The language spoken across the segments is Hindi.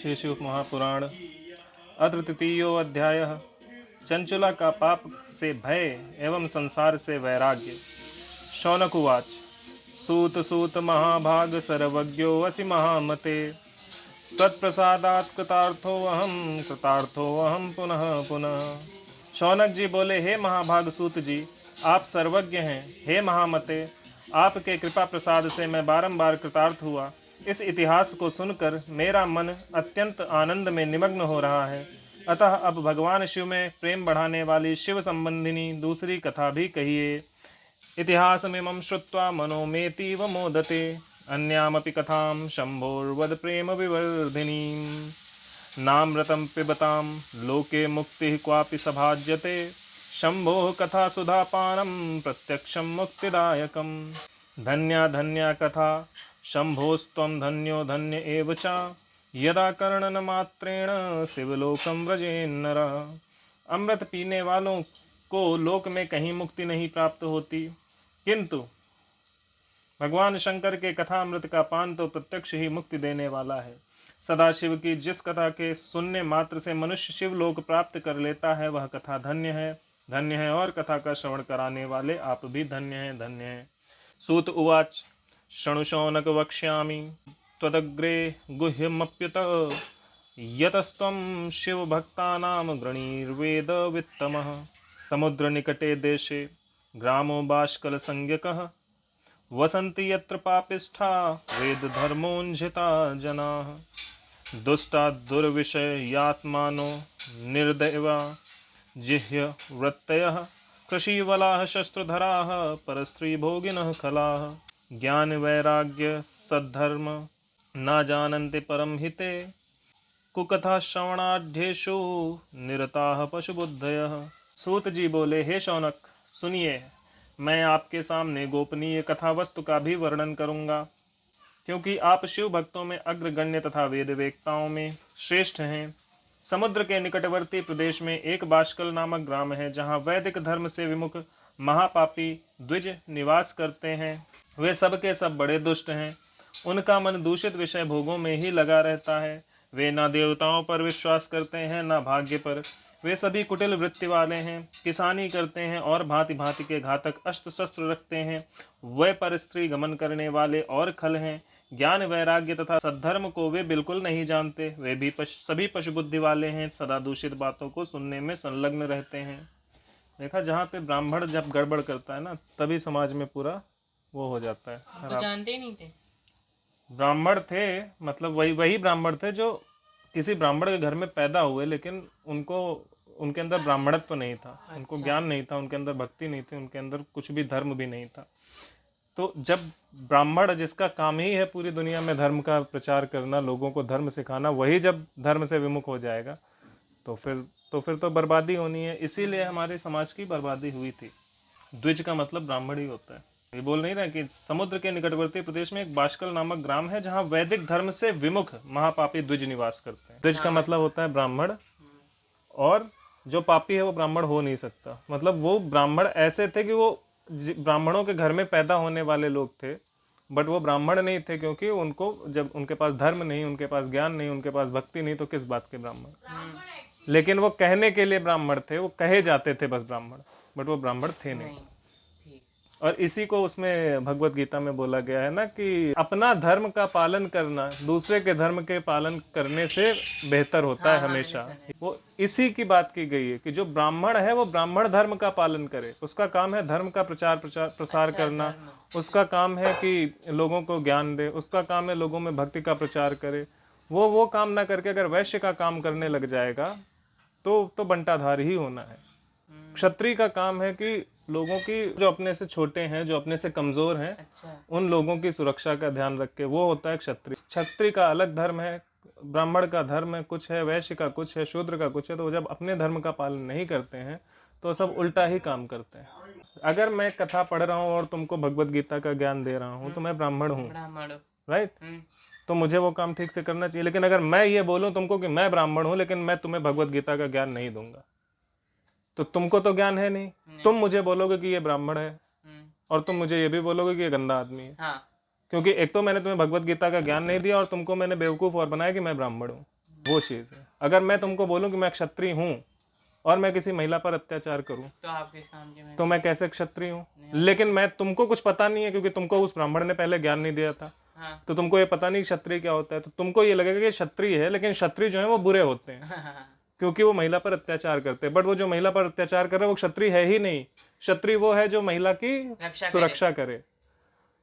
श्री शिव महापुराण अत्र तृतीयो अध्यायः। चंचुला का पाप से भय एवं संसार से वैराग्य। शौनक उवाच। सूत सूत महाभाग सर्वज्ञो असि महामते, त्वत्प्रसादात् कृतार्थोऽहं पुनः पुनः। शौनक जी बोले, हे महाभाग सूत जी, आप सर्वज्ञ हैं। हे महामते, आपके कृपा प्रसाद से मैं बारंबार कृतार्थ हुआ। इस इतिहास को सुनकर मेरा मन अत्यंत आनंद में निमग्न हो रहा है। अतः अब भगवान शिव में प्रेम बढ़ाने वाली शिव संबंधिनी दूसरी कथा भी कहिए। इतिहासमिमं श्रुत्वा मनो मेतीव मोदते, अन्यामपि कथां शम्भोर्वद प्रेम विवर्धिनीं। नामृतं पिबतां लोके मुक्तिः क्वापि सभाज्यते, शम्भोः कथा सुधापानं प्रत्यक्षं मुक्तिदायकम्। धन्या धन्या कथा शम्भोस्त्वं धन्यो धन्य एव च, यदा कर्णनमात्रेण शिवलोकं व्रजेन्नरः। अमृत पीने वालों को लोक में कहीं मुक्ति नहीं प्राप्त होती, किंतु भगवान शंकर के कथा अमृत का पान तो प्रत्यक्ष ही मुक्ति देने वाला है। सदाशिव की जिस कथा के सुनने मात्र से मनुष्य शिवलोक प्राप्त कर लेता है, वह कथा धन्य है, धन्य है। और कथा का श्रवण कराने वाले आप भी धन्य हैं, धन्य हैं। सूत उवाच। शृणु शौनक वक्ष्यामि त्वदग्रे गुह्यमप्युत, यतस्त्वं शिवभक्तानां गृणीर्वेद वित्तमः। समुद्र निकटे देशे ग्रामो बाष्कल संज्ञकः, वसन्ति यत्र पापिष्ठा वेद धर्मोन्झिता जनाः। दुष्टा दुर्विषयात्मानो निर्दयवा जिह्य वृत्तयः, कृषिवलाः शस्त्रधराः परस्त्रीभोगिनः खलाः। ज्ञान वैराग्य सद्धर्म न जानन्ति परम हिते, कुकथा श्रवणाढ्येषु निरताः पशुबुद्धयः। सूत जी बोले, हे शौनक, सुनिए, मैं आपके सामने गोपनीय कथा वस्तु का भी वर्णन करूंगा, क्योंकि आप शिव भक्तों में अग्रगण्य तथा वेद वेत्ताओं में श्रेष्ठ हैं। समुद्र के निकटवर्ती प्रदेश में एक बाष्कल नामक ग्राम है, जहाँ वैदिक धर्म से विमुख महापापी द्विज निवास करते हैं। वे सब के सब बड़े दुष्ट हैं। उनका मन दूषित विषय भोगों में ही लगा रहता है। वे न देवताओं पर विश्वास करते हैं, न भाग्य पर। वे सभी कुटिल वृत्ति वाले हैं, किसानी करते हैं और भांति भांति के घातक अस्त्र शस्त्र रखते हैं। वे पर स्त्री गमन करने वाले और खल हैं। ज्ञान वैराग्य तथा सद्धर्म को वे बिल्कुल नहीं जानते। वे भी सभी पशु बुद्धि वाले हैं, सदा दूषित बातों को सुनने में संलग्न रहते हैं। देखा, जहाँ पे ब्राह्मण जब गड़बड़ करता है ना, तभी समाज में पूरा वो हो जाता है। तो जानते नहीं थे ब्राह्मण थे, मतलब वही ब्राह्मण थे जो किसी ब्राह्मण के घर में पैदा हुए, लेकिन उनके अंदर ब्राह्मणत्व तो नहीं था। उनको ज्ञान नहीं था, उनके अंदर भक्ति नहीं थी, उनके अंदर कुछ भी धर्म भी नहीं था। तो जब ब्राह्मण, जिसका काम ही है पूरी दुनिया में धर्म का प्रचार करना, लोगों को धर्म सिखाना, वही जब धर्म से विमुख हो जाएगा तो फिर तो बर्बादी होनी है। इसीलिए हमारे समाज की बर्बादी हुई थी। द्विज का मतलब ब्राह्मण ही होता है। ये बोल नहीं रहे कि समुद्र के निकटवर्ती प्रदेश में एक बाष्कल नामक ग्राम है, जहाँ वैदिक धर्म से विमुख महापापी द्विज निवास करते हैं। द्विज का मतलब होता है ब्राह्मण, और जो पापी है वो ब्राह्मण हो नहीं सकता। मतलब वो ब्राह्मण ऐसे थे कि वो ब्राह्मणों के घर में पैदा होने वाले लोग थे, बट वो ब्राह्मण नहीं थे, क्योंकि उनको जब उनके पास धर्म नहीं, उनके पास ज्ञान नहीं, उनके पास भक्ति नहीं, तो किस बात के ब्राह्मण। लेकिन वो कहने के लिए ब्राह्मण थे, वो कहे जाते थे बस ब्राह्मण, बट वो ब्राह्मण थे नहीं। और इसी को उसमें भगवत गीता में बोला गया है ना, कि अपना धर्म का पालन करना दूसरे के धर्म के पालन करने से बेहतर होता है हमेशा। वो इसी की बात की गई है कि जो ब्राह्मण है वो ब्राह्मण धर्म का पालन करे। उसका काम है धर्म का प्रसार करना। उसका काम है कि लोगों को ज्ञान दे। उसका काम है लोगों में भक्ति का प्रचार करे। वो काम ना करके अगर वैश्य का काम करने लग जाएगा तो बंटाधार ही होना है। क्षत्रिय का काम है कि लोगों की, जो अपने से छोटे हैं, जो अपने से कमजोर हैं, उन लोगों की सुरक्षा का ध्यान रखे, वो होता है क्षत्रिय। क्षत्रिय का अलग धर्म है, ब्राह्मण का धर्म है कुछ है, वैश्य का कुछ है, शूद्र का कुछ है। तो जब अपने धर्म का पालन नहीं करते हैं तो सब उल्टा ही काम करते हैं। अगर मैं कथा पढ़ रहा हूँ और तुमको भगवत गीता का ज्ञान दे रहा हूँ तो मैं ब्राह्मण हूँ, राइट? तो मुझे वो काम ठीक से करना चाहिए। लेकिन अगर मैं ये बोलूँ तुमको कि मैं ब्राह्मण हूँ लेकिन मैं तुम्हें भगवत गीता का ज्ञान नहीं दूंगा, तो तुमको तो ज्ञान है नहीं। तुम मुझे बोलोगे कि ये ब्राह्मण है, और तुम मुझे ये भी बोलोगे कि ये गंदा आदमी है। क्योंकि एक तो मैंने तुम्हें भगवत गीता का ज्ञान नहीं दिया, और तुमको मैंने बेवकूफ़ और बनाया कि मैं ब्राह्मण हूँ। वो चीज़ है। अगर मैं तुमको बोलूं कि मैं क्षत्रिय हूँ और मैं किसी महिला पर अत्याचार करूं तो आप किस काम के में? तो मैं कैसे क्षत्रिय हूँ? लेकिन मैं तुमको कुछ पता नहीं है क्योंकि तुमको उस ब्राह्मण ने पहले ज्ञान नहीं दिया था। हाँ। तो तुमको ये पता नहीं क्षत्रिय क्या होता है, तो तुमको ये लगेगा कि क्षत्रिय है, लेकिन क्षत्रिय जो है वो बुरे होते हैं क्योंकि वो महिला पर अत्याचार करते हैं। बट वो जो महिला पर अत्याचार कर रहा है वो क्षत्रिय है ही नहीं। क्षत्रिय वो है जो महिला की सुरक्षा करे।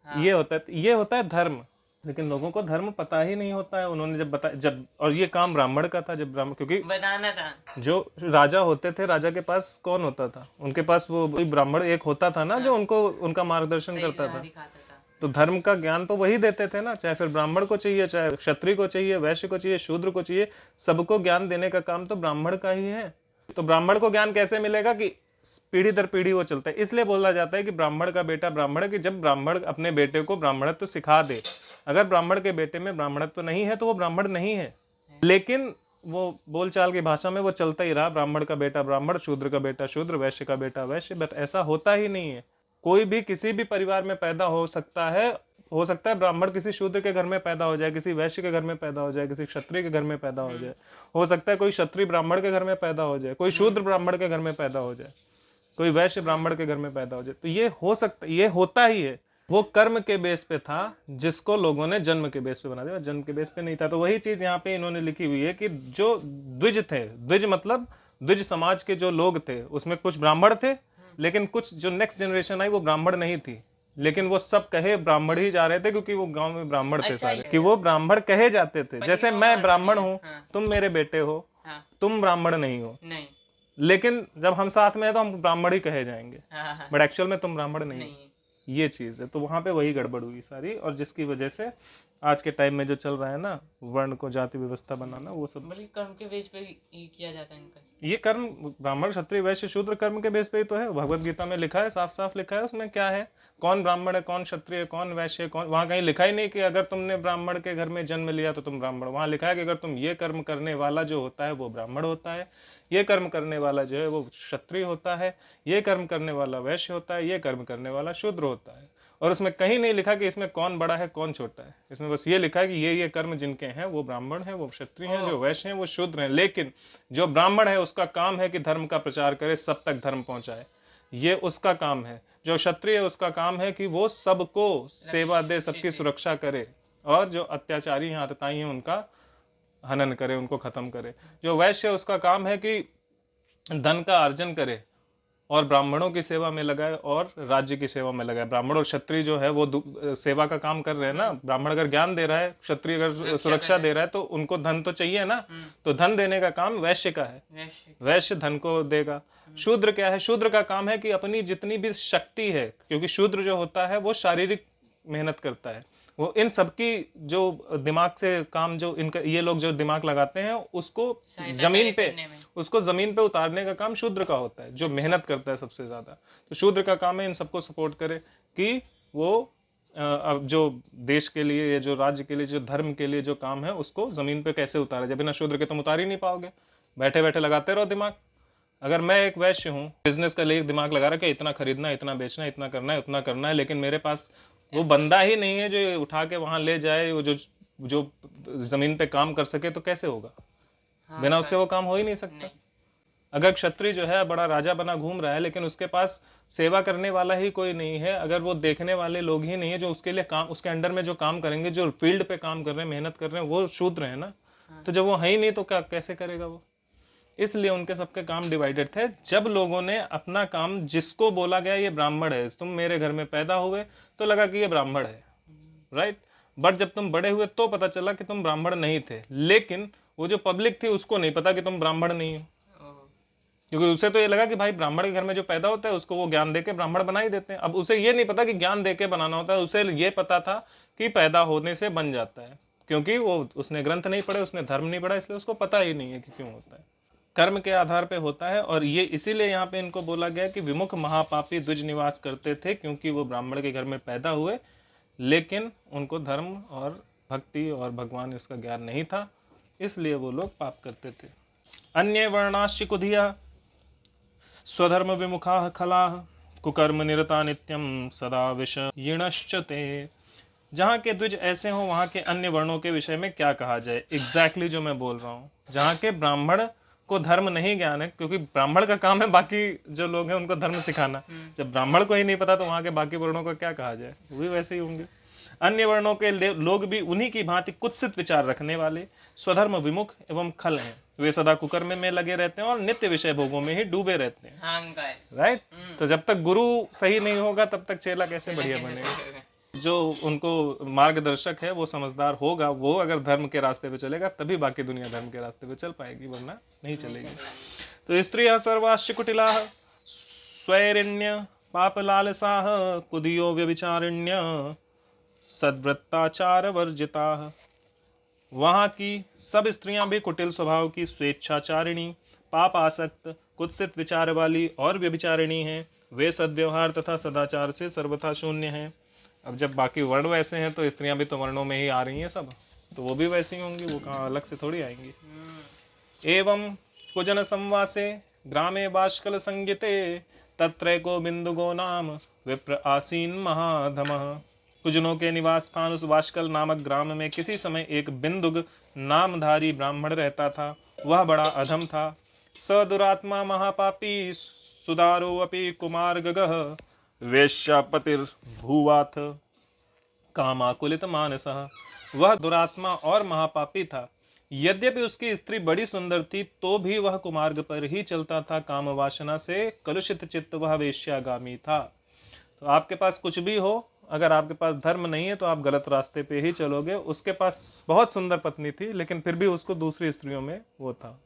ये होता है धर्म। लेकिन लोगों को धर्म पता ही नहीं होता है। उन्होंने जब और ये काम ब्राह्मण का था, जब ब्राह्मण, क्योंकि बताना था जो राजा होते थे, राजा के पास कौन होता था? उनके पास वो ब्राह्मण एक होता था ना, जो उनको उनका मार्गदर्शन करता था। तो धर्म का ज्ञान तो वही देते थे ना, चाहे फिर ब्राह्मण को चाहिए, चाहे क्षत्रिय को चाहिए, वैश्य को चाहिए, शूद्र को चाहिए, सबको ज्ञान देने का काम तो ब्राह्मण का ही है। तो ब्राह्मण को ज्ञान कैसे मिलेगा? कि पीढ़ी दर पीढ़ी वो चलता है। इसलिए बोला जाता है कि ब्राह्मण का बेटा ब्राह्मण है, कि जब ब्राह्मण अपने बेटे को ब्राह्मणत्व तो सिखा दे। अगर ब्राह्मण के बेटे में ब्राह्मणत्व तो नहीं है तो वो ब्राह्मण नहीं है। लेकिन वो बोलचाल की भाषा में वो चलता ही रहा, ब्राह्मण का बेटा ब्राह्मण, शूद्र का बेटा शूद्र, वैश्य का बेटा वैश्य। बट ऐसा होता ही नहीं है। कोई भी किसी भी परिवार में पैदा हो सकता है ब्राह्मण किसी शूद्र के घर में पैदा हो जाए, किसी वैश्य के घर में पैदा हो जाए, किसी क्षत्रिय के घर में पैदा हो जाए। हो सकता है कोई क्षत्रिय ब्राह्मण के घर में पैदा हो जाए, कोई शूद्र ब्राह्मण के घर में पैदा हो जाए, कोई वैश्य ब्राह्मण के घर में पैदा हो जाए। तो ये हो सकता, ये होता ही है। वो कर्म के बेस पे था जिसको लोगों ने जन्म के बेस पे बना दिया, जन्म के बेस पे नहीं था। तो वही चीज यहाँ पे इन्होंने लिखी हुई है कि जो द्विज थे, द्विज मतलब द्विज समाज के जो लोग थे उसमें कुछ ब्राह्मण थे, लेकिन कुछ जो नेक्स्ट जनरेशन आई वो ब्राह्मण नहीं थी। लेकिन वो सब कहे ब्राह्मण ही जा रहे थे क्योंकि वो गांव में ब्राह्मण थे सारे, कि वो ब्राह्मण कहे जाते थे। जैसे मैं ब्राह्मण हूँ, तुम मेरे बेटे हो, तुम ब्राह्मण नहीं हो, लेकिन जब हम साथ में है तो हम ब्राह्मण ही कहे जाएंगे, बट एक्चुअल में तुम ब्राह्मण नहीं। ये चीज है। तो वहां पे वही गड़बड़ हुई सारी, और जिसकी वजह से आज के टाइम में जो चल रहा है ना, वर्ण को जाति व्यवस्था बनाना, वो सब बल्कि कर्म के बेस पे ही किया जाता है इनका। ये कर्म ब्राह्मण क्षत्रिय वैश्य शूद्र कर्म के बेस पे ही तो है। भगवत गीता में लिखा है, साफ साफ लिखा है। उसमें क्या है, कौन ब्राह्मण है, कौन क्षत्रिय है, कौन वैश्य है, कौन, वहां कहीं लिखा ही नहीं कि अगर तुमने ब्राह्मण के घर में जन्म लिया तो तुम ब्राह्मण। वहां लिखा है कि अगर तुम ये कर्म करने वाला जो होता है वो ब्राह्मण होता है, ये कर्म करने वाला जो है वो क्षत्रिय होता है, ये कर्म करने वाला वैश्य होता है, ये कर्म करने वाला शूद्र होता है। और उसमें कहीं नहीं लिखा कि इसमें कौन बड़ा है कौन छोटा है। इसमें बस ये लिखा है कि ये कर्म जिनके हैं वो ब्राह्मण हैं, वो क्षत्रिय हैं, जो वैश्य हैं वो शूद्र हैं। लेकिन जो ब्राह्मण है उसका काम है कि धर्म का प्रचार करे, सब तक धर्म पहुंचाए, ये उसका काम है। जो क्षत्रिय है उसका काम है कि वो सबको सेवा दे, सबकी सुरक्षा करे, और जो अत्याचारी हैं, आतताई हैं, उनका हनन करे, उनको खत्म करे। जो वैश्य है उसका काम है कि धन का अर्जन करे और ब्राह्मणों की सेवा में लगाए और राज्य की सेवा में लगाए। ब्राह्मण और क्षत्रिय जो है वो सेवा का काम कर रहे हैं ना। ब्राह्मण अगर ज्ञान दे रहा है, क्षत्रिय अगर सुरक्षा दे रहा है, तो उनको धन तो चाहिए ना। तो धन देने का काम वैश्य का है, वैश्य धन को देगा। शूद्र क्या है, शूद्र का काम है कि अपनी जितनी भी शक्ति है, क्योंकि शूद्र जो होता है वो शारीरिक मेहनत करता है, वो इन सबकी जो दिमाग से काम, जो इनका ये लोग जो दिमाग लगाते हैं उसको जमीन पे उतारने का काम शूद्र का होता है, जो मेहनत करता है सबसे ज्यादा। तो शूद्र का काम है इन सबको सपोर्ट करे कि वो अब जो देश के लिए या जो राज्य के लिए, जो धर्म के लिए जो काम है उसको जमीन पे कैसे उतारा जाए। बिना शूद्र के तुम उतार ही नहीं पाओगे, बैठे बैठे लगाते रहो दिमाग। अगर मैं एक वैश्य हूँ, बिजनेस का लिए दिमाग लगा रहा है कि इतना खरीदना, इतना बेचना, इतना करना है, उतना करना है, लेकिन मेरे पास वो बंदा ही नहीं है जो उठा के वहां ले जाए, वो जो जमीन पे काम कर सके, तो कैसे होगा? बिना उसके वो काम हो ही नहीं सकता। अगर क्षत्रिय जो है बड़ा राजा बना घूम रहा है, लेकिन उसके पास सेवा करने वाला ही कोई नहीं है, अगर वो देखने वाले लोग ही नहीं है जो उसके लिए काम, उसके अंडर में जो काम करेंगे, जो फील्ड पे काम कर रहे हैं, मेहनत कर रहे हैं, वो शूद्र है ना। तो जब वो है ही नहीं तो क्या कैसे करेगा वो? इसलिए उनके सबके काम डिवाइडेड थे। जब लोगों ने अपना काम, जिसको बोला गया ये ब्राह्मण है, तुम मेरे घर में पैदा हुए तो लगा कि ये ब्राह्मण है, राइट। बट जब तुम बड़े हुए तो पता चला कि तुम ब्राह्मण नहीं थे। लेकिन वो जो पब्लिक थी उसको नहीं पता कि तुम ब्राह्मण नहीं हो, क्योंकि उसे तो ये लगा कि भाई ब्राह्मण के घर में जो पैदा होता है उसको वो ज्ञान देके ब्राह्मण बना ही देते हैं। अब उसे ये नहीं पता कि ज्ञान देके बनाना होता है, उसे ये पता था कि पैदा होने से बन जाता है, क्योंकि वो उसने ग्रंथ नहीं पढ़े, उसने धर्म नहीं पढ़ा, इसलिए उसको पता ही नहीं है कि क्यों होता है। कर्म के आधार पे होता है। और ये इसीलिए यहाँ पे इनको बोला गया कि विमुख महापापी द्विज निवास करते थे, क्योंकि वो ब्राह्मण के घर में पैदा हुए, लेकिन उनको धर्म और भक्ति और भगवान इसका ज्ञान नहीं था, इसलिए वो लोग पाप करते थे। अन्य वर्णाश्च कुधिया स्वधर्म विमुखा खला कुकर्म निरता नित्यम सदा विष यिणश्च ते। जहाँ के द्विज ऐसे हों वहाँ के अन्य वर्णों के विषय में क्या कहा जाए। एग्जैक्टली जो मैं बोल रहा हूँ, जहाँ के ब्राह्मण को धर्म नहीं ज्ञान है, क्योंकि ब्राह्मण का काम है बाकी जो लोग हैं उनको धर्म सिखाना। जब ब्राह्मण को ही नहीं पता तो वहाँ के बाकी वर्णों को क्या कहा जाए, वो भी वैसे ही होंगे। अन्य वर्णों के लोग भी उन्हीं की भांति कुत्सित विचार रखने वाले, स्वधर्म विमुख एवं खल हैं। वे सदा कुकर्म में लगे रहते हैं और नित्य विषय भोगों में ही डूबे रहते हैं। हाँ अंकल। राइट। तो जब तक गुरु सही नहीं होगा तब तक चेला कैसे बढ़िया बनेगा। जो उनको मार्गदर्शक है वो समझदार होगा, वो अगर धर्म के रास्ते पे चलेगा तभी बाकी दुनिया धर्म के रास्ते पे चल पाएगी, वरना नहीं चलेगी। तो स्त्रियः सर्वाश्च कुटिलाः स्वैरिण्य पापलालसाः कुदियो व्यभिचारिण्य सद्वृत्ताचार वर्जिताः। वहाँ की सब स्त्रियां भी कुटिल स्वभाव की, स्वेच्छाचारिणी, पाप आसक्त, कुत्सित विचार वाली और व्यभिचारिणी हैं। वे सद्व्यवहार तथा सदाचार से सर्वथा शून्य हैं। अब जब बाकी वर्ण वैसे हैं तो स्त्रियां भी तो वर्णों में ही आ रही हैं सब, तो वो भी वैसी होंगी, वो कहाँ अलग से थोड़ी आएंगी। एवं कुजन संवासे ग्रामे बाष्कल संगीते तत्रैको बिंदुगो नाम विप्र आसीन महाधमः। कुजनों के निवास स्थान उस वाष्कल नामक ग्राम में किसी समय एक बिंदुग नामधारी ब्राह्मण रहता था। वह बड़ा अधम था। स दुरात्मा महापापी सुदारो अपि कुमारगगः वेश्यापतिर्भूवाथ कामाकुलित मानसः। वह दुरात्मा और महापापी था। यद्यपि उसकी स्त्री बड़ी सुंदर थी तो भी वह कुमार्ग पर ही चलता था। काम वासना से कलुषित चित्त वह वेश्यागामी था। तो आपके पास कुछ भी हो, अगर आपके पास धर्म नहीं है तो आप गलत रास्ते पे ही चलोगे। उसके पास बहुत सुंदर पत्नी थी लेकिन फिर भी उसको दूसरी स्त्रियों में वो था,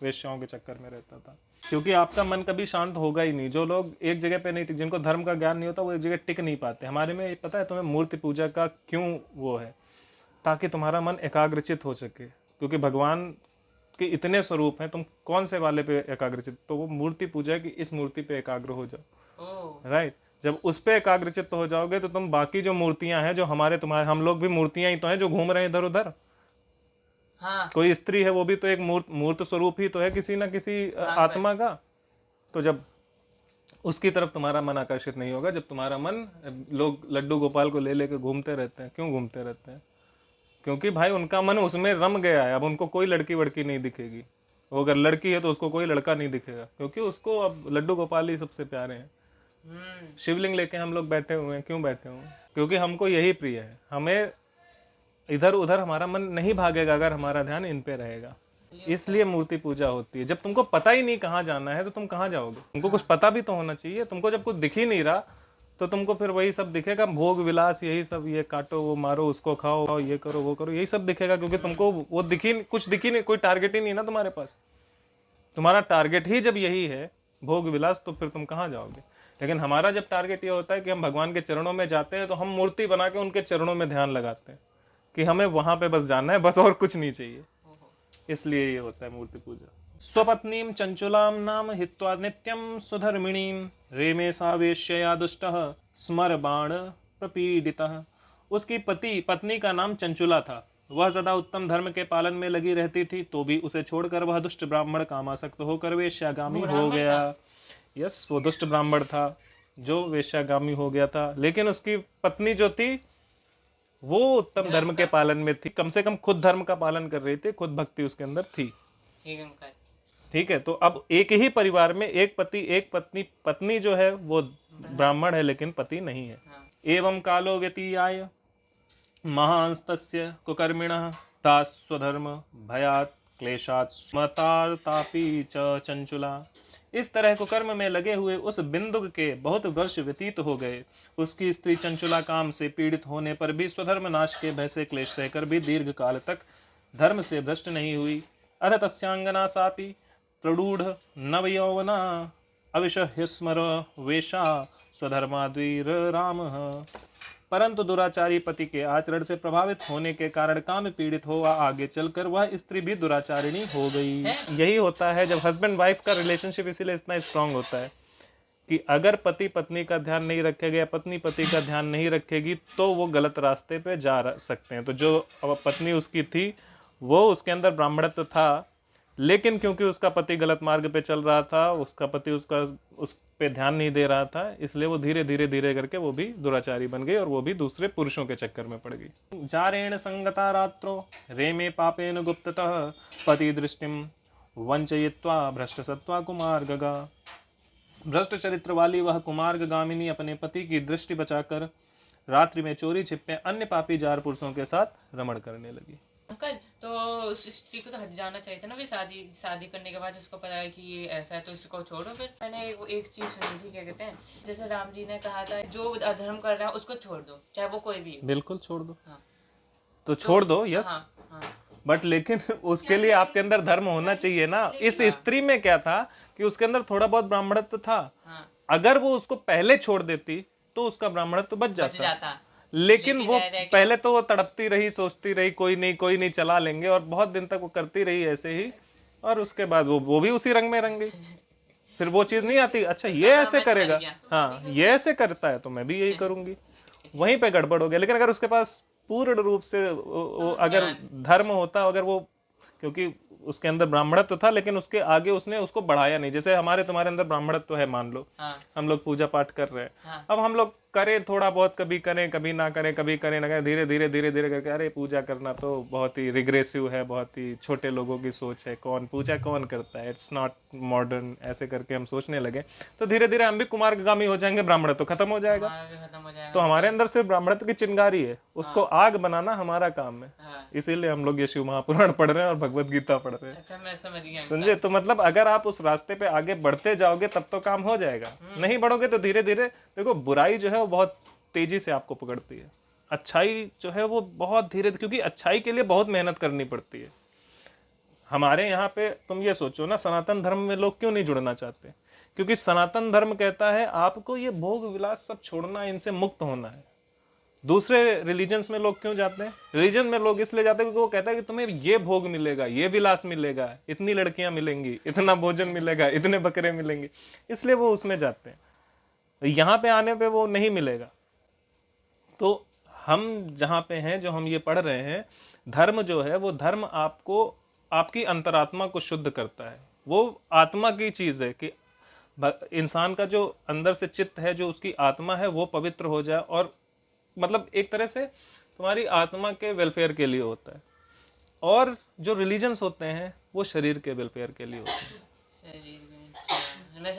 वेश्याओं के चक्कर में रहता था। क्योंकि आपका मन कभी शांत होगा ही नहीं। जो लोग एक जगह पे नहीं, जिनको धर्म का ज्ञान नहीं होता, वो एक जगह टिक नहीं पाते। हमारे में पता है तुम्हें मूर्ति पूजा का क्यों वो है, ताकि तुम्हारा मन एकाग्रचित हो सके। क्योंकि भगवान के इतने स्वरूप हैं, तुम कौन से वाले पे एकाग्रचित, तो वो मूर्ति पूजा की इस मूर्ति पे एकाग्र हो जाओ। राइट। जब उस पे एकाग्रचित हो जाओगे तो तुम बाकी जो मूर्तियां हैं, जो हमारे तुम्हारे, हम लोग भी मूर्तियां ही तो हैं जो घूम रहे हैं इधर उधर। हाँ। कोई स्त्री है वो भी तो एक मूर्त स्वरूप ही तो है किसी ना किसी आत्मा का। तो जब उसकी तरफ तुम्हारा मन आकर्षित नहीं होगा, जब तुम्हारा मन, लोग लड्डू गोपाल को ले लेकर घूमते रहते हैं, क्यों घूमते रहते हैं? क्योंकि भाई उनका मन उसमें रम गया है। अब उनको कोई लड़की वड़की नहीं दिखेगी। वो अगर लड़की है तो उसको कोई लड़का नहीं दिखेगा, क्योंकि उसको अब लड्डू गोपाल ही सबसे प्यारे हैं। शिवलिंग लेके हम लोग बैठे हुए हैं, क्यों बैठे हुए हैं? क्योंकि हमको यही प्रिय है। हमें इधर उधर हमारा मन नहीं भागेगा अगर हमारा ध्यान इन पे रहेगा। इसलिए मूर्ति पूजा होती है। जब तुमको पता ही नहीं कहाँ जाना है तो तुम कहाँ जाओगे? तुमको कुछ पता भी तो होना चाहिए। तुमको जब कुछ दिख ही नहीं रहा तो तुमको फिर वही सब दिखेगा, भोग विलास, यही सब, ये काटो वो मारो उसको खाओ, ये करो वो करो, यही सब दिखेगा। क्योंकि तुमको वो कुछ दिखी नहीं, कोई टारगेट ही नहीं ना तुम्हारे पास। तुम्हारा टारगेट ही जब यही है भोग विलास, तो फिर तुम कहाँ जाओगे? लेकिन हमारा जब टारगेट ये होता है कि हम भगवान के चरणों में जाते हैं तो हम मूर्ति बना के उनके चरणों में ध्यान लगाते हैं कि हमें वहां पे बस जाना है, बस और कुछ नहीं चाहिए। इसलिए ये होता है मूर्ति पूजा। स्वपत्नीम चंचुलाम नाम हित्वा नित्यम सुधर्मिणीम रेमे सावेश्यया दुष्टः स्मर बाण प्रपीडितः। उसकी पत्नी का नाम चंचुला था। वह सदा उत्तम धर्म के पालन में लगी रहती थी, तो भी उसे छोड़कर वह दुष्ट ब्राह्मण कामासक्त होकर वेश्यागामी हो गया। यस, वो दुष्ट ब्राह्मण था जो वेश्यागामी हो गया था। लेकिन उसकी पत्नी जो थी वो उत्तम धर्म के पालन में थी। कम से कम खुद धर्म का पालन कर रही थी, खुद भक्ति उसके अंदर थी। ठीक है। तो अब एक ही परिवार में एक पति एक पत्नी, पत्नी जो है वो ब्राह्मण है लेकिन पति नहीं है। एवं कालो व्यतीयाय महांस्तस्य कुकर्मिणः ता स्वधर्म भयात् क्लेशात् स्मतार्तापि च चंचुला। इस तरह कुकर्म में लगे हुए उस बिंदुक के बहुत वर्ष व्यतीत हो गए। उसकी स्त्री चंचुला काम से पीड़ित होने पर भी स्वधर्म नाश के भय से क्लेश सहकर भी दीर्घ काल तक धर्म से भ्रष्ट नहीं हुई। अथ तस्यांगना सापि प्ररूढ़ नवयौवना अविशह्य स्मर वेशा स्वधर्माद्वीर रामः। परंतु दुराचारी पति के आचरण से प्रभावित होने के कारण काम पीड़ित हुआ। आगे चलकर वह स्त्री भी दुराचारिणी हो गई। यही होता है जब हस्बैंड वाइफ का रिलेशनशिप इसीलिए इतना स्ट्रांग होता है कि अगर पति पत्नी का ध्यान नहीं रखेगा या पत्नी पति का ध्यान नहीं रखेगी तो वो गलत रास्ते पे जा सकते हैं। तो जो पत्नी उसकी थी वो उसके अंदर ब्राह्मणत्व था, लेकिन क्योंकि उसका पति गलत मार्ग पे चल रहा था, उसका पति उस पे ध्यान नहीं दे रहा था, इसलिए वो धीरे धीरे धीरे करके वो भी दुराचारी बन गई और वो भी दूसरे पुरुषों के चक्कर में पड़ गई। जारेण संगता रात्रो रेमे पापेन गुप्ततः पति दृष्टिम वंचयित्वा भ्रष्ट सत्वा कुमार गगा। भ्रष्ट चरित्र वाली वह कुमार्गामिनी अपने पति की दृष्टि बचाकर रात्रि में चोरी छिपे अन्य पापी जार पुरुषों के साथ रमण करने लगी। अंकल, तो उस स्त्री को तो हट जाना चाहिए था ना, फिर शादी करने के बाद उसको पता है कि ये ऐसा है तो इसको छोड़ो। फिर मैंने एक चीज सुनी थी, क्या कहते हैं, जैसे राम जी ने कहा था जो अधर्म कर रहा है उसको छोड़ दो, चाहे वो कोई भी। बिल्कुल छोड़ दो। हाँ। तो छोड़ दो, यस। हाँ, हाँ। बट लेकिन उसके लिए आपके अंदर धर्म होना चाहिए ना। इस स्त्री में क्या था कि उसके अंदर थोड़ा बहुत ब्राह्मणत्व था। हाँ। अगर वो उसको पहले छोड़ देती तो उसका ब्राह्मणत्व बच जाता। लेकिन वो पहले तो वो तड़पती रही, सोचती रही कोई नहीं चला लेंगे, और बहुत दिन तक वो करती रही ऐसे ही, और उसके बाद वो भी उसी रंग में रंग गई। फिर वो चीज नहीं आती, अच्छा ये ऐसे करेगा, हाँ ये ऐसे करता है तो मैं भी यही करूंगी, वहीं पे गड़बड़ हो गया। लेकिन अगर उसके पास पूर्ण रूप से अगर धर्म होता, अगर वो, क्योंकि उसके अंदर ब्राह्मणत्व था लेकिन उसके आगे उसने उसको बढ़ाया नहीं। जैसे हमारे तुम्हारे अंदर ब्राह्मणत्व है, मान लो हम लोग पूजा पाठ कर रहे हैं, अब हम लोग करें थोड़ा बहुत, कभी करें कभी ना करें, कभी करें ना करें, धीरे धीरे धीरे धीरे करके अरे पूजा करना तो बहुत ही रिग्रेसिव है, बहुत ही छोटे लोगों की सोच है, कौन पूजा कौन करता है, इट्स नॉट मॉडर्न, ऐसे करके हम सोचने लगे तो धीरे धीरे हम भी कुमार्गामी हो जाएंगे, ब्राह्मणत्व खत्म हो जाएगा। तो हमारे अंदर सिर्फ ब्राह्मणत्व की चिंगारी है, उसको आग बनाना हमारा काम है। इसीलिए हम लोग ये शिव महापुराण पढ़ रहे हैं और भगवत गीता पढ़ रहे हैं। अच्छा, मैं समझ गया। समझे? तो मतलब अगर आप उस रास्ते पे आगे बढ़ते जाओगे तब तो काम हो जाएगा, नहीं बढ़ोगे तो धीरे धीरे, देखो बुराई जो है वो बहुत तेजी से आपको पकड़ती है, अच्छाई जो है वो बहुत धीरे, क्योंकि अच्छाई के लिए बहुत मेहनत करनी पड़ती है। हमारे यहाँ पे तुम ये सोचो ना, सनातन धर्म में लोग क्यों नहीं जुड़ना चाहते? क्योंकि सनातन धर्म कहता है आपको ये भोग विलास सब छोड़ना है, इनसे मुक्त होना है। दूसरे रिलीजन्स में लोग क्यों जाते हैं? रिलीजन में लोग इसलिए जाते हैं क्योंकि वो कहता है कि तुम्हें ये भोग मिलेगा, ये विलास मिलेगा, इतनी लड़कियां मिलेंगी, इतना भोजन मिलेगा, इतने बकरे मिलेंगे, इसलिए वो उसमें जाते हैं। यहाँ पे आने पे वो नहीं मिलेगा। तो हम जहाँ पे हैं, जो हम ये पढ़ रहे हैं, धर्म जो है वो धर्म आपको, आपकी अंतरात्मा को शुद्ध करता है। वो आत्मा की चीज़ है कि इंसान का जो अंदर से चित्त है, जो उसकी आत्मा है, वो पवित्र हो जाए, और मतलब एक तरह से तुम्हारी आत्मा के वेलफेयर के लिए होता है। और जो रिलीजन्स होते हैं वो शरीर के वेलफेयर के लिए होते हैं।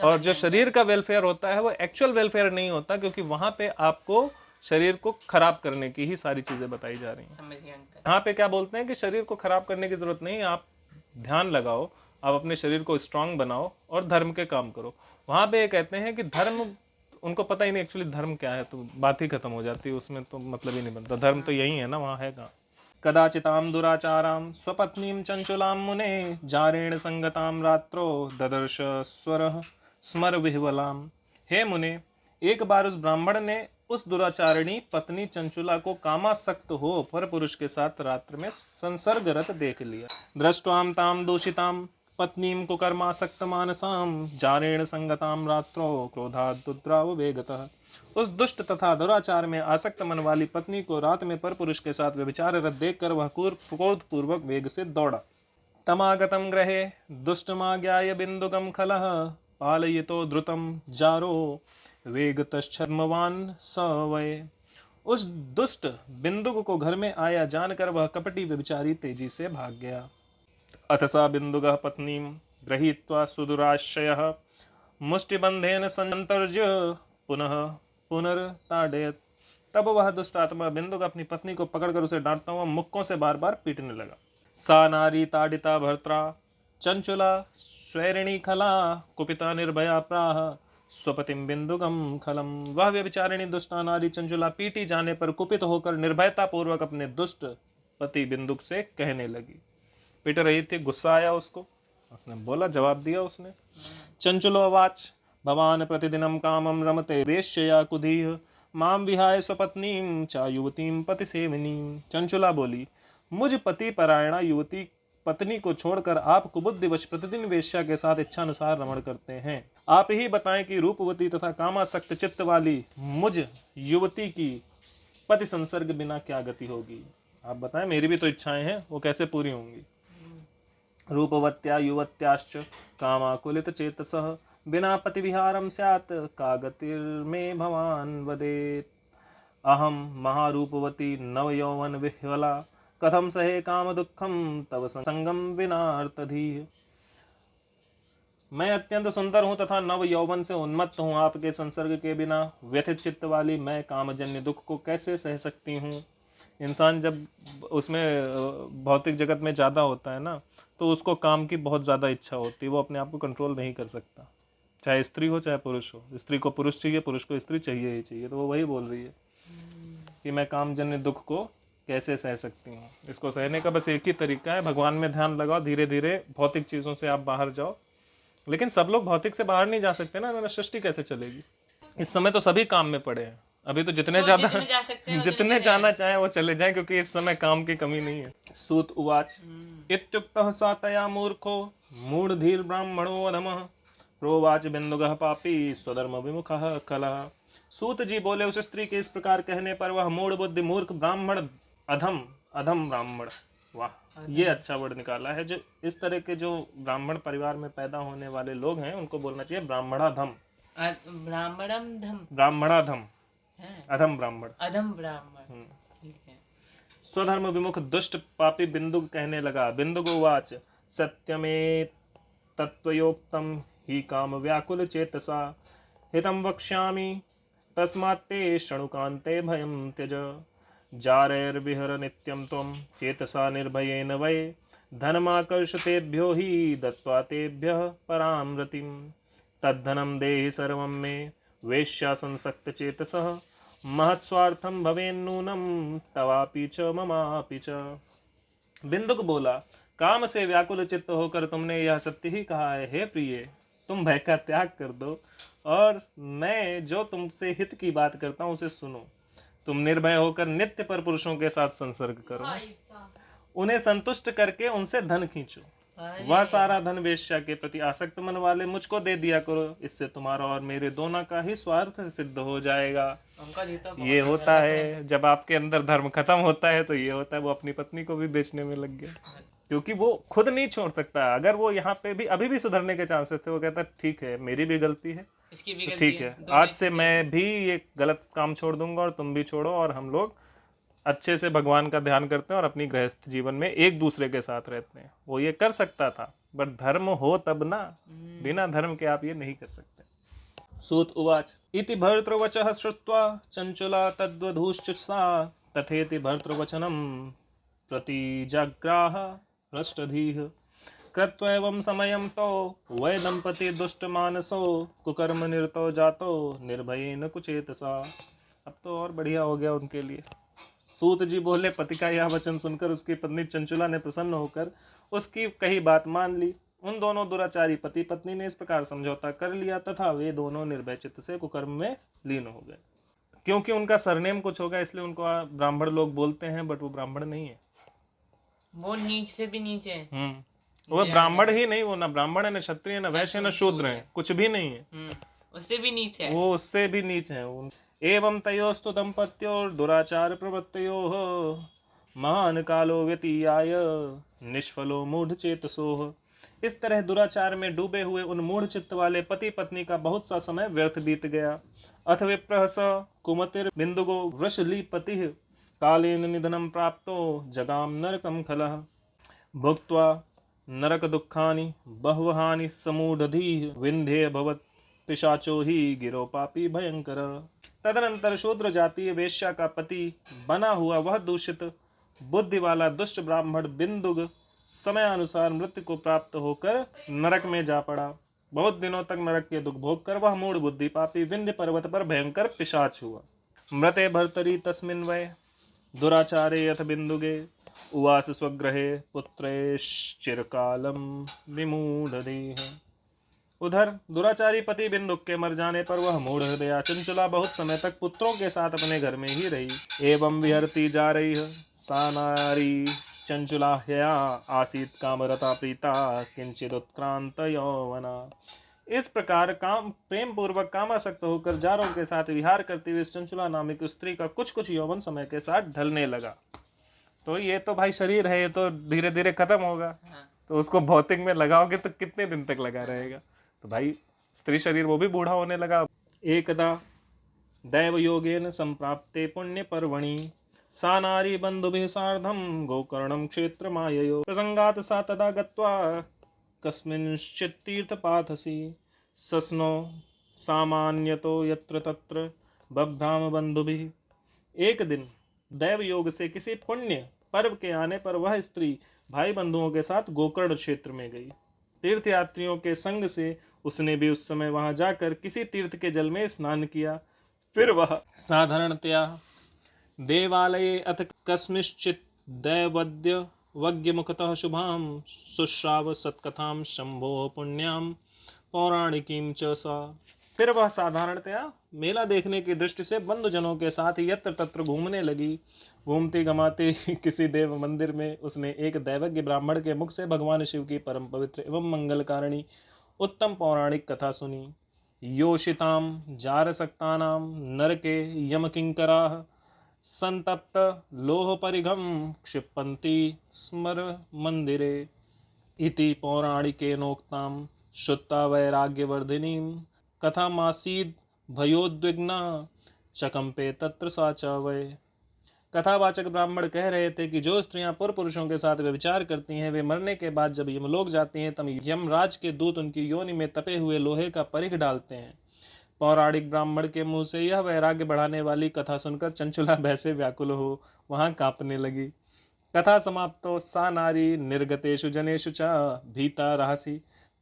और जो शरीर का वेलफेयर होता है वो एक्चुअल वेलफेयर नहीं होता, क्योंकि वहां पे आपको शरीर को खराब करने की ही सारी चीजें बताई जा रही हैं। यहाँ पे क्या बोलते हैं कि शरीर को खराब करने की जरूरत नहीं, आप ध्यान लगाओ, आप अपने शरीर को स्ट्रांग बनाओ और धर्म के काम करो। वहां पे ये कहते हैं कि धर्म, उनको पता ही नहीं एक्चुअली धर्म क्या है, तो बात ही खत्म हो जाती है, उसमें तो मतलब ही नहीं बनता। धर्म तो यही है ना, वहाँ है कहाँ। कदाचिताम दुराचाराम स्वपत्नीम चंचुलाम मुने जारेण संगताम रात्रो ददर्श स्वर स्मर विह्वलाम। हे मुने, एक बार उस ब्राह्मण ने उस दुराचारिणी पत्नी चंचुला को कामासक्त हो पर पुरुष के साथ रात्र में संसर्गरत देख लिया। दृष्ट्वाम ताम दूषिताम पत्नीम कुकर्मासक्त मानसाम जारेण संगताम रात्रो क्रोधाद्रुद्राव वेगतः। उस दुष्ट तथा दुराचार में आसक्त मन वाली पत्नी को रात में परपुरुष के साथ व्यभिचार रत देखकर वह क्रोधपूर्वक वेग से दौड़ा। तमागतम ग्रहे दुष्टमाज्ञाय बिंदुकम खलः पालयितो द्रुतम जारो वेगतश्चर्मवान स वै। उस दुष्ट बिंदुक को घर में आया जानकर वह कपटी व्यभिचारी तेजी से भाग गया। अथ सा बिंदुगः पत्नीं गृहीत्वा सुदुराशयः मुष्टिबंधेन संतर्ज्य पुनः पुनर्ताडयत्। तब वह दुष्ट आत्मा बिंदुक अपनी पत्नी को पकड़कर उसे डांटता हुआ मुक्कों से बार बार पीटने लगा। सा नारी ताडिता भर्त्रा चंचुला स्वैरिणी खला कुपिता निर्भया प्राह स्वपतिम बिंदुकम खलम। वह व्यभिचारिणी दुष्टा नारी चंचुला पीटी जाने पर कुपित होकर निर्भयता पूर्वक अपने दुष्ट पति बिंदुक से कहने लगी। पीट रही थी, गुस्सा आया उसको, उसने बोला, जवाब दिया उसने। चंचुलो वाच भवान प्रतिदिनम कामम रमते वेश्यया कुधीह माम विहाय स्वपत्नीम चा युवतीम पति सेविनीम। चंचुला बोली, मुझ पति परायणा युवती पत्नी को छोड़कर आप कुबुद्धिवश प्रतिदिन वेश्या के साथ इच्छानुसार रमण करते हैं। आप ही बताएं कि रूपवती तथा कामासक्त चित्त वाली मुझ युवती की पति संसर्ग बिना क्या गति होगी? आप बताएं, मेरी भी तो इच्छाएं हैं, वो कैसे पूरी होंगी? रूपवत्या युवत्याश्च कामाकुलित चेतसः बिना पतिविहारं स्यात् का गतिर्मे भवान् वदेत्। अहं महारूपवती नवयौवन विह्वला कथं सहे काम दुखम तव संगम विनार्तधीः। मैं अत्यंत सुंदर हूँ तथा नव यौवन से उन्मत्त हूँ, आपके संसर्ग के बिना व्यथित चित्त वाली मैं कामजन्य दुख को कैसे सह सकती हूँ। इंसान जब उसमें भौतिक जगत में ज़्यादा होता है ना, तो उसको काम की बहुत ज़्यादा इच्छा होती है, वो अपने आप को कंट्रोल नहीं कर सकता, चाहे स्त्री हो चाहे पुरुष हो। स्त्री को पुरुष चाहिए, पुरुष को स्त्री चाहिए ही चाहिए। तो वो वही बोल रही है कि मैं कामजन्य दुख को कैसे सह सकती हूँ। इसको सहने का बस एक ही तरीका है, भगवान में ध्यान लगाओ, धीरे धीरे भौतिक चीज़ों से आप बाहर जाओ। लेकिन सब लोग भौतिक से बाहर नहीं जा सकते ना, वरना सृष्टि कैसे चलेगी। इस समय तो सभी काम में पड़े हैं, अभी तो जितने ज्यादा जितने जाना चाहे वो चले जाएं, क्योंकि इस समय काम की कमी नहीं है। सूत उवाच इत्युक्तः सा तया मूर्खो मूढ़धीर ब्राह्मणो अधमः प्रोवाच बिंदुगः पापी स्वधर्म विमुखः कलः। सूत जी बोले, उस स्त्री के इस प्रकार कहने पर वह मूढ़ बुद्धि मूर्ख ब्राह्मण अधम अधम ब्राह्मण, वाह ये अच्छा वर्ड निकाला है। जो इस तरह के जो ब्राह्मण परिवार में पैदा होने वाले लोग हैं उनको बोलना चाहिए ब्राह्मणाधम। ब्राह्मणाधम अधम ब्राह्मण, अधम ब्राह्मण। ठीक है। स्वधर्म विमुख दुष्ट पापी बिंदुग कहने लगा। बिंदुग उवाच सत्यमे तत्त्वयोक्तं हि काम व्याकुल चेतसा हितं वक्ष्यामि तस्मात्ते शृणुकान्ते भयं त्यज। जारैर्विहर नित्यं त्वं चेतसा निर्भयेन वै धनमाकर्षतेभ्यो हि दत्त्वा तेभ्यः परां रतिं। तद्धनं देहि सर्वं मे वेश्यासंसक्तचेतसः महत्स्वार्थं भवेन्नूनं तवापि च ममापि च। बिंदुक बोला, काम से व्याकुल चित्त होकर तुमने यह सत्य ही कहा है। हे प्रिय, तुम भय का त्याग कर दो और मैं जो तुमसे हित की बात करता हूँ उसे सुनो। तुम निर्भय होकर नित्य पर पुरुषों के साथ संसर्ग करो, उन्हें संतुष्ट करके उनसे धन खींचो। वह सारा धन वेश्या के प्रति आसक्त मन वाले मुझको दे दिया करो, इससे तुम्हारा और मेरे दोनों का ही स्वार्थ सिद्ध हो जाएगा। ये होता है जब आपके अंदर धर्म खत्म होता है, तो ये होता है वो अपनी पत्नी को भी बेचने में लग गया, क्योंकि वो खुद नहीं छोड़ सकता। अगर वो यहाँ पे भी अभी भी सुधरने के चांसेस थे, वो कहता ठीक है मेरी भी गलती है, इसकी भी तो ठीक है आज से मैं भी ये गलत काम छोड़ दूंगा और तुम भी छोड़ो, और हम लोग अच्छे से भगवान का ध्यान करते हैं और अपनी गृहस्थ जीवन में एक दूसरे के साथ रहते हैं। वो ये कर सकता था, बट धर्म हो तब ना, बिना धर्म के आप ये नहीं कर सकते। सूत उवाच इति भर्तृवचः श्रुत्वा चंचला तद्वधूश्च सा तथेति भर्तृवचनं प्रतिजग्राह हृष्टधीः। कृत्वा एवं समयं तो वै दंपति दुष्टमानसो कुकर्म निरतो जातो निर्भयेन कुचेतसा। अब तो और बढ़िया हो गया उनके लिए। सूत जी बोले, पति का यह वचन सुनकर उसकी पत्नी चंचुला ने प्रसन्न होकर उसकी कही बात मान ली। उन दोनों दुराचारी पति पत्नी ने इस प्रकार समझौता कर लिया तथा वे दोनों निर्भय चित्त से कुकर्म में लीन हो गए। क्योंकि उनका सरनेम कुछ होगा इसलिए उनको ब्राह्मण लोग बोलते हैं, बट वो ब्राह्मण नहीं है, वो नीच से भी नीचे है। वो ब्राह्मण ही नहीं, वो ना ब्राह्मण है, न क्षत्रिय, न वैश्य, न शूद्र है, कुछ भी नहीं है, उससे भी नीच है, वो उससे भी नीच है। एवं तयोस्तु दंपत्योर दुराचार प्रवृत्तयोः महान कालो व्यतीयाय निष्फलो मूढ़ चेतसोः। इस तरह दुराचार में डूबे हुए उन मूढ़ चित्त वाले पति पत्नी का बहुत सा समय व्यर्थ बीत गया। अथ विप्रः स कुमतिर बिंदुगो वृषलीपतिः कालेन निधनं प्राप्तो जगाम नरकं खलः। भुक्त्वा नरक दुखानि बह्वहानि समूढ़धीः विंध्ये भवत् पिशाचो ही गिरो पापी भयंकर। तदनंतर शूद्र जातीय वेश्या का पति बना हुआ वह दूषित बुद्धि वाला दुष्ट ब्राह्मण बिंदुग समयानुसार मृत्यु को प्राप्त होकर नरक में जा पड़ा। बहुत दिनों तक नरक के दुख भोग कर वह मूढ़ बुद्धि पापी विंध्य पर्वत पर भयंकर पिशाच हुआ। मृते भर्तरी तस्मिन् वै दुराचारे यथ बिंदुगे उवास स्वगृहे पुत्रैश्चिरकालम विमूढ़धीः। उधर दुराचारी पति बिंदुक के मर जाने पर वह मूढ़ हृदया चंचला बहुत समय तक पुत्रों के साथ अपने घर में ही रही। एवं विहरती जा रही है सा नारी चंचला ह्या आसीत कामरता प्रीता किंचित उत्क्रांत यौवना। इस प्रकार काम प्रेम पूर्वक कामासक्त होकर जारों के साथ विहार करती हुई चंचला नामक स्त्री का कुछ कुछ यौवन समय के साथ ढलने लगा। तो ये तो भाई शरीर है, ये तो धीरे धीरे खत्म होगा, तो उसको भौतिक में लगाओगे तो कितने दिन तक लगा रहेगा। तो भाई स्त्री शरीर वो भी बूढ़ा होने लगा। एकदा दैव योगेन संप्राप्ते पुण्य पर्वणि सा नारी बंधुभिः सार्धं गोकर्णं क्षेत्रमाययो प्रसंगात् सा तदा गत्वा कस्मिंश्चित् तीर्थपाथसि सस्नो सामान्यतो यत्र तत्र बभ्राम बंधुभिः। एक दिन दैव योग से किसी पुण्य पर्व के आने पर वह स्त्री भाई बंधुओं के साथ गोकर्ण क्षेत्र में गई। तीर्थ यात्रियों के संग से उसने भी उस समय वहां जाकर किसी तीर्थ के जल में स्नान किया। फिर वह साधारणतया देवालये अथ कस्मिंश्चित् दैवद्य वज्ञमुखतः शुभां शुश्राव सत्कथां शंभो पुण्यां पौराणिकीं च सा। फिर वह साधारणतया मेला देखने की दृष्टि से बंधुजनों के साथ यत्र तत्र घूमने लगी। घूमती गमाती किसी देव मंदिर में उसने एक दैवज्ञ ब्राह्मण के मुख से भगवान शिव की परम पवित्र एवं मंगलकारिणी उत्तम पौराणिक कथा सुनी। योषितां जारसक्तानां नरके यमकिंकराः संतप्त लोह परिघम क्षिपन्ति स्मर मंदिरे इति पौराणिकेनोक्तां श्रुत्वा वैराग्यवर्धिनीं कथामासीद् भयोद्विग्ना चकंपे तत्र सा च वै। कथावाचक ब्राह्मण कह रहे थे कि जो स्त्रियां पूर्व पुरुषों के साथ व्यभिचार करती हैं वे मरने के बाद जब यमलोक जाती हैं तब यमराज के दूत उनकी योनि में तपे हुए लोहे का परिघ डालते हैं। पौराणिक ब्राह्मण के मुंह से यह वैराग्य बढ़ाने वाली कथा सुनकर चंचुला भैंसे व्याकुल हो वहां कांपने लगी। कथा समाप्तो सा नारी निर्गतेषु जनेषु च भीता रहसि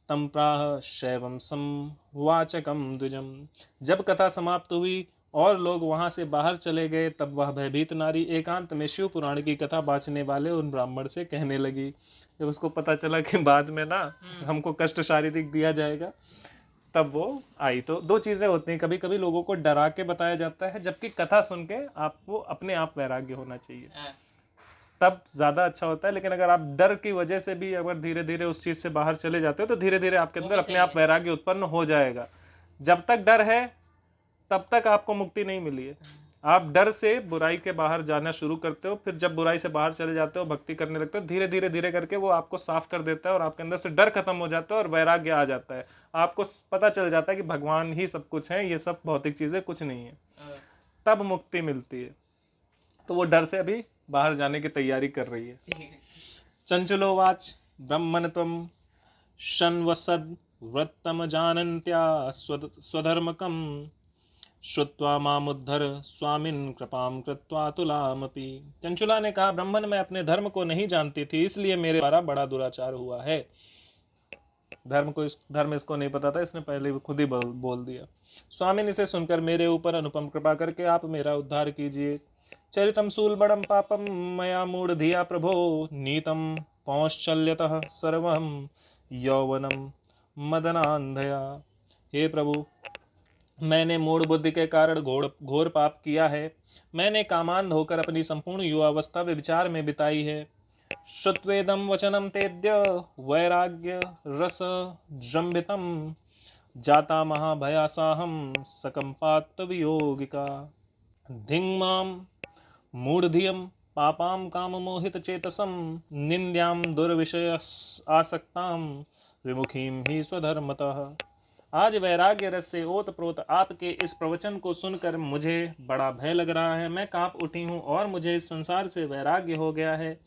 तम प्राह शैवम संवाचकम द्विजम। जब कथा समाप्त हुई और लोग वहां से बाहर चले गए तब वह भयभीत नारी एकांत में शिव पुराण की कथा बाँचने वाले उन ब्राह्मण से कहने लगी। जब उसको पता चला कि बाद में ना हमको कष्ट शारीरिक दिया जाएगा तब वो आई। तो दो चीजें होती हैं, कभी कभी लोगों को डरा के बताया जाता है जबकि कथा सुन के आपको अपने आप वैराग्य होना चाहिए तब ज्यादा अच्छा होता है। लेकिन अगर आप डर की वजह से भी अगर धीरे धीरे उस चीज से बाहर चले जाते हो तो धीरे धीरे आपके अंदर अपने आप वैराग्य उत्पन्न हो जाएगा। जब तक डर है तब तक आपको मुक्ति नहीं मिली है। आप डर से बुराई के बाहर जाना शुरू करते हो, फिर जब बुराई से बाहर चले जाते हो भक्ति करने लगते हो, धीरे धीरे धीरे करके वो आपको साफ कर देता है और आपके अंदर से डर खत्म हो जाता है और वैराग्य आ जाता है। आपको पता चल जाता है कि भगवान ही सब कुछ है, ये सब भौतिक चीजें कुछ नहीं है, तब मुक्ति मिलती है। तो वो डर से अभी बाहर जाने की तैयारी कर रही है। चंचुलोवाच ब्रह्मन त्वं शन्वसद् व्रतम जानन्त्या स्वधर्मकम् श्रुत्वा मामुद्धर स्वामिन् कृपां कृत्वा तुलामपि। चंचुला ने कहा, ब्राह्मण मैं अपने धर्म को नहीं जानती थी इसलिए मेरे द्वारा बड़ा दुराचार हुआ है। धर्म इसको नहीं पता था, इसने पहले खुद ही बोल दिया। स्वामिन इसे सुनकर मेरे ऊपर अनुपम कृपा करके आप मेरा उद्धार कीजिए। चरितम शूलबड़म पापम मया मूढ़धिया प्रभो नीतम पौंश्चल्यतः सर्वम यौवनम मदनांधया। हे प्रभु, मैंने मूढ़ बुद्धि के कारण घोर पाप किया है। मैंने कामांध होकर अपनी संपूर्ण युवावस्था व्यभिचार में बिताई है। श्रुत्वेदम वचनम तेद्य वैराग्य रस जृंभितम जाता महाभयासाहम सकंपात वियोगिका। धिंगमाम मूढ़धियम पापाम काम मोहित चेतसम निंद्याम दुर्विषय आसक्ताम विमुखीम ही स्वधर्मतः। आज वैराग्य रस से ओतप्रोत आपके इस प्रवचन को सुनकर मुझे बड़ा भय लग रहा है। मैं कांप उठी हूँ और मुझे इस संसार से वैराग्य हो गया है।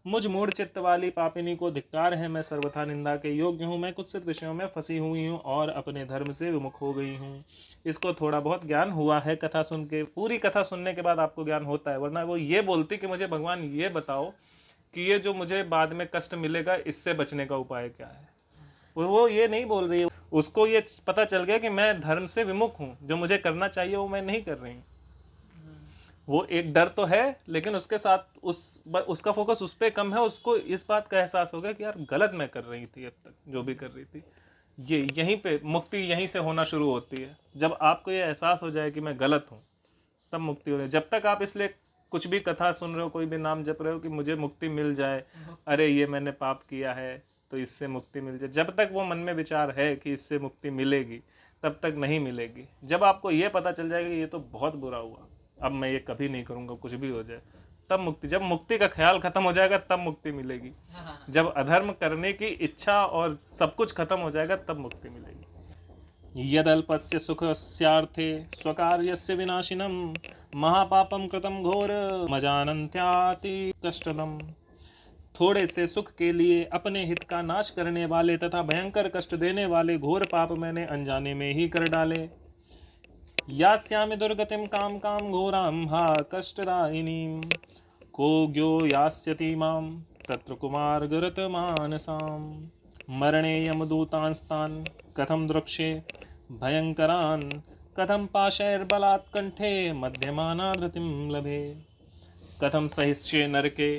मुझ मूढ़ चित्त वाली पापिनी को धिक्कार है। मैं सर्वथा निंदा के योग्य हूँ। मैं कुत्सित विषयों में फंसी हुई हूँ और अपने धर्म से विमुख हो गई हूँ। इसको थोड़ा बहुत ज्ञान हुआ है कथा सुन के। पूरी कथा सुनने के बाद आपको ज्ञान होता है, वरना वो ये बोलती कि मुझे भगवान ये बताओ कि ये जो मुझे बाद में कष्ट मिलेगा इससे बचने का उपाय क्या है। वो ये नहीं बोल रही है, उसको ये पता चल गया कि मैं धर्म से विमुख हूँ, जो मुझे करना चाहिए वो मैं नहीं कर रही हूँ। वो एक डर तो है लेकिन उसके साथ उसका फोकस उस पर कम है। उसको इस बात का एहसास हो गया कि यार गलत मैं कर रही थी, अब तक जो भी कर रही थी। ये यहीं पे मुक्ति यहीं से होना शुरू होती है। जब आपको ये एहसास हो जाए कि मैं गलत हूँ तब मुक्ति हो रही है। जब तक आप इसलिए कुछ भी कथा सुन रहे हो, कोई भी नाम जप रहे हो कि मुझे मुक्ति मिल जाए, अरे ये मैंने पाप किया है तो इससे मुक्ति मिल जाए, जब तक वो मन में विचार है कि इससे मुक्ति मिलेगी तब तक नहीं मिलेगी। जब आपको ये पता चल जाएगा कि ये तो बहुत बुरा हुआ, अब मैं ये कभी नहीं करूँगा कुछ भी हो जाए, तब मुक्ति। जब मुक्ति का ख्याल खत्म हो जाएगा तब मुक्ति मिलेगी। जब अधर्म करने की इच्छा और सब कुछ खत्म हो जाएगा तब मुक्ति मिलेगी। यदल्पस्य सुखस्यार्थे स्वकार्यस्य विनाशिनं महापापं कृतं घोर मजानन्त्याति कष्टदम्। थोड़े से सुख के लिए अपने हित का नाश करने वाले तथा भयंकर कष्ट देने वाले घोर पाप मैंने अनजाने में ही कर डाले। यास्यामि दुर्गतिम काम काम घोराम हा कष्टदायिनीम को ज्ञो यास्यति माम तत्र कुमार गरत मानसाम। मरणे यमदूतांस्तान कथम द्रक्षे भयंकरान कथम पाशैर्बलात् कंठे मध्यमानाधृतिम लभे। कथम सहिष्ये नरके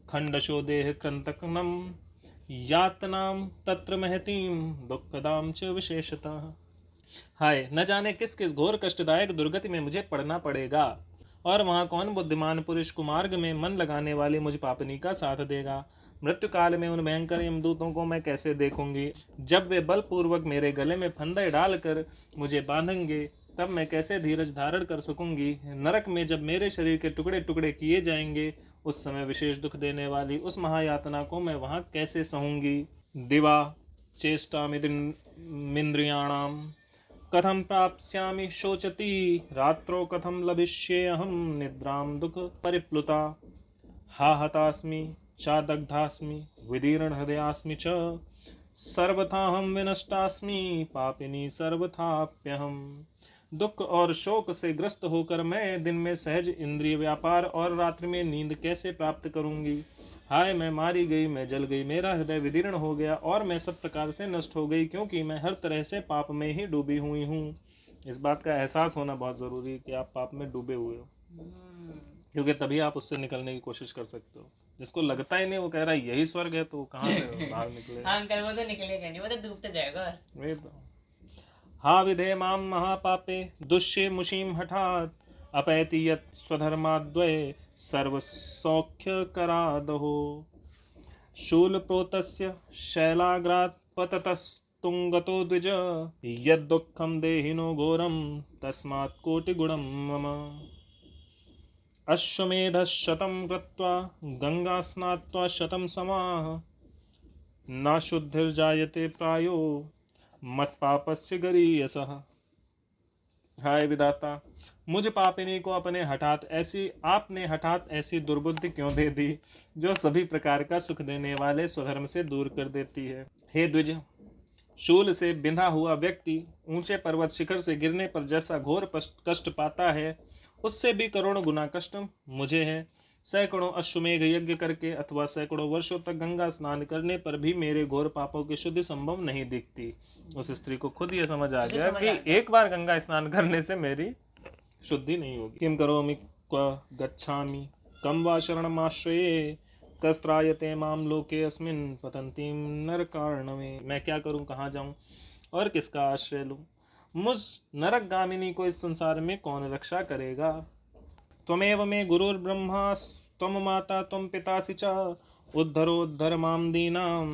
खंडशो देह कृंतकनम यातनाम तत्र महतीम दुखदाम च विशेषतः। हाय, न जाने किस किस घोर कष्टदायक दुर्गति में मुझे पड़ना पड़ेगा, और वहाँ कौन बुद्धिमान पुरुष कुमार्ग में मन लगाने वाले मुझ पापनी का साथ देगा। मृत्यु काल में उन भयंकर यमदूतों को मैं कैसे देखूंगी। जब वे बलपूर्वक मेरे गले में फंदे डालकर मुझे बांधेंगे तब मैं कैसे धीरज धारण कर सकूंगी। नरक में जब मेरे शरीर के टुकड़े टुकड़े किए जाएंगे उस समय विशेष दुख देने वाली उस महायातना को मैं वहाँ कैसे सहूंगी। दिवा चेष्टामिन्द्रियाणाम कथम प्राप्स्यामि शोचति रात्रो कथम लभिष्येऽहं निद्रां दुख परिप्लुता। हा हतास्मि चादग्धास्मि विदीर्ण हृदयास्मि च सर्वथाहं विनष्टास्मि पापिनी सर्वथाप्यहम्। दुख और शोक से ग्रस्त होकर मैं दिन में सहज इंद्रिय व्यापार और रात्रि में नींद कैसे प्राप्त करूंगी। हाय, मैं मारी गई, मैं जल गई, मेरा हृदय विदीर्ण हो गया और मैं सब प्रकार से नष्ट हो गई, क्योंकि मैं हर तरह से पाप में ही डूबी हुई हूँ। इस बात का एहसास होना बहुत ज़रूरी है कि आप पाप में डूबे हुए हो, क्योंकि तभी आप उससे निकलने की कोशिश कर सकते हो। जिसको लगता ही नहीं, वो कह रहा है यही स्वर्ग है, तो कहाँ से बाहर निकले। हाँ अंकल, वो तो निकलेगा नहीं, वो तो डूबता जाएगा। वही तो। हा विधे मां महापापे दुष्ये मुषीम हठात् अपैति यत् स्वधर्माद्वये सर्वसौख्यकरादहो। शूलप्रोतस्य शैलाग्रात् पततस्तुङ्गतो द्विज यद्दुःखं देहिनो घोरं तस्मात् कोटिगुणं मम। अश्वमेधशतं कृत्वा गंगा स्नात्वा शतं समाः न शुद्धिर्जायते प्रायो मत्पापस्य गरीयसः। हाय विधाता, मुझ पापिनी को आपने हठात ऐसी दुर्बुद्धि क्यों दे दी जो सभी प्रकार का सुख देने वाले स्वधर्म से दूर कर देती है। हे द्विज, शूल से बिंधा हुआ व्यक्ति ऊंचे पर्वत शिखर से गिरने पर जैसा घोर कष्ट पाता है, उससे भी करोड़ों गुना कष्ट मुझे है। सैकड़ों अश्वमेघ यज्ञ करके अथवा सैकड़ों वर्षों तक गंगा स्नान करने पर भी मेरे घोर पापों की शुद्धि संभव नहीं दिखती। उस स्त्री को खुद ये समझ आ गया कि एक बार गंगा स्नान करने से मेरी शुद्धि नहीं होगी। किम करोमि क्व गच्छामि कम वा शरणमाश्रये कस्त्रायते माम लोके अस्मिन् पतन्तीं नरकार्णवे। मैं क्या करूं, कहाँ जाऊं और किसका आश्रय लूं। मुझ नरकगामिनी को इस संसार में कौन रक्षा करेगा। त्वमेव मे गुरुर्ब्रह्मा त्वं माता त्वं पितासि च उद्धरोद्धर मां दीनां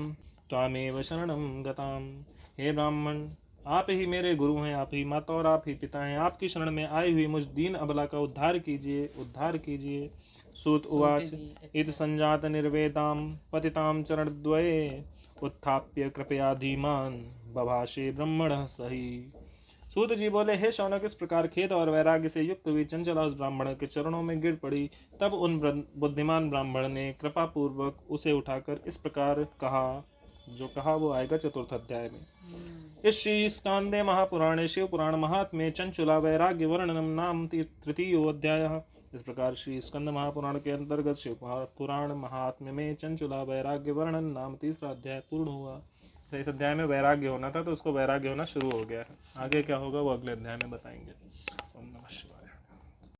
त्वामेव शरणं गताम्। हे ब्राह्मण, आप ही मेरे गुरु हैं, आप ही माता और आप ही पिता हैं। आपकी शरण में आई हुई मुझ दीन अबला का उद्धार कीजिए, उद्धार कीजिए। सूत उवाच इत संजात निर्वेदां पतितां चरणद्वये उत्थाप्य कृपया धीमान बभाषे ब्रह्मणः सही। सूत जी बोले, हे शौनक, इस प्रकार खेद और वैराग्य से युक्त हुई चंचला उस ब्राह्मण के चरणों में गिर पड़ी। तब उन बुद्धिमान ब्राह्मण ने कृपा पूर्वक उसे उठाकर इस प्रकार कहा, जो कहा वो आएगा चतुर्थ अध्याय में। इस श्री स्कांदे महापुराणे शिव पुराण महात्म्य चंचुला वैराग्य वर्णनम नाम तृतीयो अध्याय। इस प्रकार श्री स्कंद महापुराण के अंतर्गत शिव पुराण महात्म्य में चंचुला वैराग्य वर्णन नाम तीसरा अध्याय पूर्ण हुआ। तो इस अध्याय में वैराग्य होना था, तो उसको वैराग्य होना शुरू हो गया है। आगे क्या होगा वो अगले अध्याय में बताएंगे। ओम नमः शिवाय।